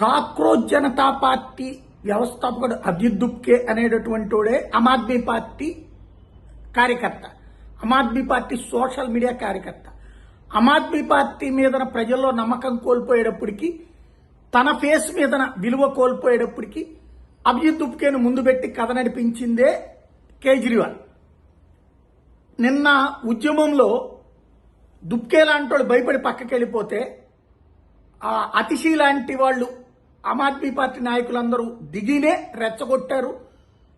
Cockroach Janata party వ్యవస్థాపకుడు Ajit దుప్కే అనేటటువంటిడే Aam Aadmi party కార్యకర్త, Aam Aadmi party social media కార్యకర్త. ఆమ్ ఆద్మీ పార్టీ మీద ప్రజల్లో నమ్మకం కోల్పోయేటప్పటికీ, తన ఫేస్ మీద విలువ కోల్పోయేటప్పటికీ అజిత్ దుప్కేను ముందు పెట్టి కథ నడిపించిందే కేజ్రీవాల్. నిన్న ఉద్యమంలో దుప్కే లాంటి వాళ్ళు భయపడి పక్కకి వెళ్ళిపోతే అతిశీ లాంటి వాళ్ళు ఆమ్ ఆద్మీ పార్టీ నాయకులందరూ దిగినే రెచ్చగొట్టారు.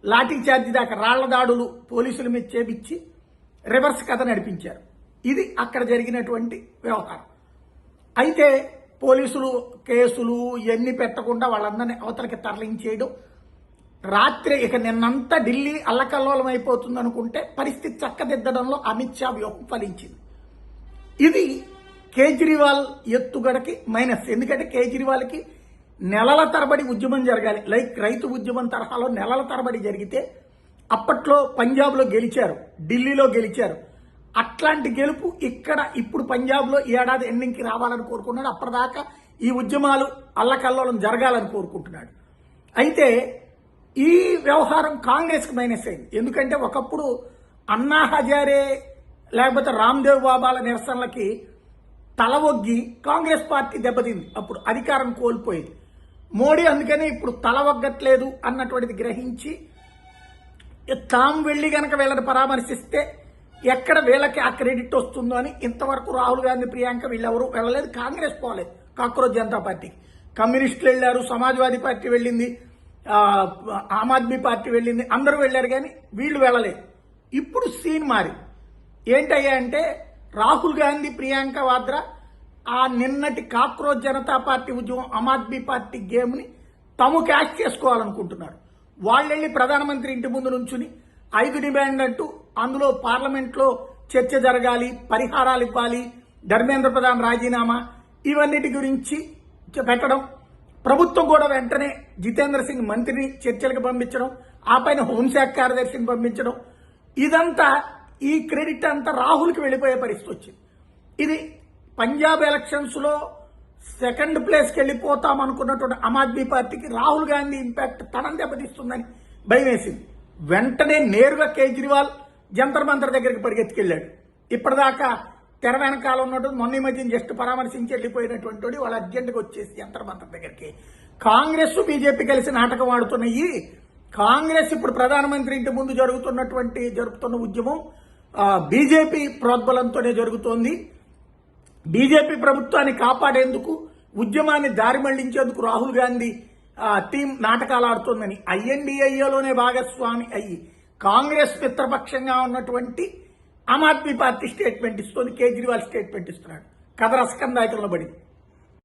లాఠీ చార్జీ దాకా రాళ్ల దాడులు పోలీసుల మీద చేపించి రివర్స్ కథ నడిపించారు. ఇది అక్కడ జరిగినటువంటి వ్యవహారం. అయితే పోలీసులు కేసులు ఇవన్నీ పెట్టకుండా వాళ్ళందరినీ అవతలకి తరలించేయడం, రాత్రి ఇక నిన్నంతా ఢిల్లీ అల్లకల్లోలం అయిపోతుంది అనుకుంటే పరిస్థితి చక్కదిద్దడంలో అమిత్ షా వ్యూహం ఫలించింది. ఇది కేజ్రీవాల్ ఎత్తుగడకి మైనస్. ఎందుకంటే కేజ్రీవాల్కి నెలల తరబడి ఉద్యమం జరగాలి, లైక్ రైతు ఉద్యమం తరహాలో నెలల తరబడి జరిగితే, అప్పట్లో పంజాబ్లో గెలిచారు, ఢిల్లీలో గెలిచారు. అట్లాంటి గెలుపు ఇక్కడ ఇప్పుడు పంజాబ్లో ఏడాది ఎండింగ్కి రావాలని కోరుకున్నాడు. అప్పటిదాకా ఈ ఉద్యమాలు అల్లకల్లోలం జరగాలని కోరుకుంటున్నాడు. అయితే ఈ వ్యవహారం కాంగ్రెస్కి మైనస్ అయింది. ఎందుకంటే ఒకప్పుడు అన్నా హజారే లేకపోతే రామ్దేవ్ బాబాల నిరసనలకి తల ఒగ్గి కాంగ్రెస్ పార్టీ దెబ్బతింది, అప్పుడు అధికారం కోల్పోయింది. మోడీ అందుకని ఇప్పుడు తల ఒగ్గట్లేదు అన్నటువంటిది గ్రహించి తాము వెళ్ళి గనక వీళ్ళని పరామర్శిస్తే ఎక్కడ వీళ్ళకి ఆ క్రెడిట్ వస్తుందో అని ఇంతవరకు రాహుల్ గాంధీ, ప్రియాంక వీళ్ళెవరూ వెళ్ళలేదు. కాంగ్రెస్ పోలేదు, కాక్రోచ్ జనతా పార్టీకి. కమ్యూనిస్టులు వెళ్ళారు, సమాజ్వాదీ పార్టీ వెళ్ళింది, ఆమ్ ఆద్మీ పార్టీ వెళ్ళింది, అందరూ వెళ్ళారు, కానీ వీళ్ళు వెళ్ళలేదు. ఇప్పుడు సీన్ మారి ఏంటయ్యా అంటే రాహుల్ గాంధీ, ప్రియాంక వాద్రా ఆ నిన్నటి కాక్రోచ్ జనతా పార్టీ ఉద్యమం, ఆమ్ ఆద్మీ పార్టీ గేమ్ని తాము క్యాచ్ చేసుకోవాలనుకుంటున్నారు. వాళ్ళు వెళ్ళి ప్రధానమంత్రి ఇంటి ముందు నుంచుని 5 డిమాండ్ అంటూ అందులో పార్లమెంట్లో చర్చ జరగాలి, పరిహారాలు ఇవ్వాలి, ధర్మేంద్ర ప్రధాన్ రాజీనామా, ఇవన్నిటి గురించి పెట్టడం, ప్రభుత్వం కూడా వెంటనే జితేంద్ర సింగ్ మంత్రిని చర్చలకు పంపించడం, ఆ పైన హోంశాఖ కార్యదర్శిని పంపించడం, ఇదంతా ఈ క్రెడిట్ అంతా రాహుల్కి వెళ్ళిపోయే పరిస్థితి వచ్చింది. ఇది పంజాబ్ ఎలక్షన్స్ లో సెకండ్ ప్లేస్కి వెళ్ళిపోతాం అనుకున్నటువంటి ఆమ్ ఆద్మీ పార్టీకి రాహుల్ గాంధీ ఇంపాక్ట్ తనని దెబ్బతీస్తుందని భయం వేసింది. వెంటనే నేరుగా కేజ్రీవాల్ జంతర్ మంతర్ దగ్గరికి పరిగెత్తుకెళ్ళాడు. ఇప్పటిదాకా తెర వెనకాల ఉన్నట్టు మొన్న మధ్యన జస్ట్ పరామర్శించి వెళ్ళిపోయినటువంటి వాళ్ళు అర్జెంటుగా వచ్చేసి జంతర్ మంతర్ దగ్గరికి. కాంగ్రెస్ బీజేపీ కలిసి నాటకం ఆడుతున్నాయి. కాంగ్రెస్ ఇప్పుడు ప్రధానమంత్రి ఇంటి ముందు జరుపుతున్న ఉద్యమం బీజేపీ ప్రోద్బలంతోనే జరుగుతోంది. బీజేపీ ప్రభుత్వాన్ని కాపాడేందుకు, ఉద్యమాన్ని దారి మళ్లించేందుకు రాహుల్ గాంధీ టీం నాటకాలు ఆడుతోందని ఐఎన్డీఏలోనే భాగస్వామి అయ్యి కాంగ్రెస్ మిత్రపక్షంగా ఉన్నటువంటి ఆమ్ ఆద్మీ పార్టీ స్టేట్మెంట్ ఇస్తోంది, కేజ్రీవాల్ స్టేట్మెంట్ ఇస్తున్నాడు. కథ రసకందాయకంలో పడింది.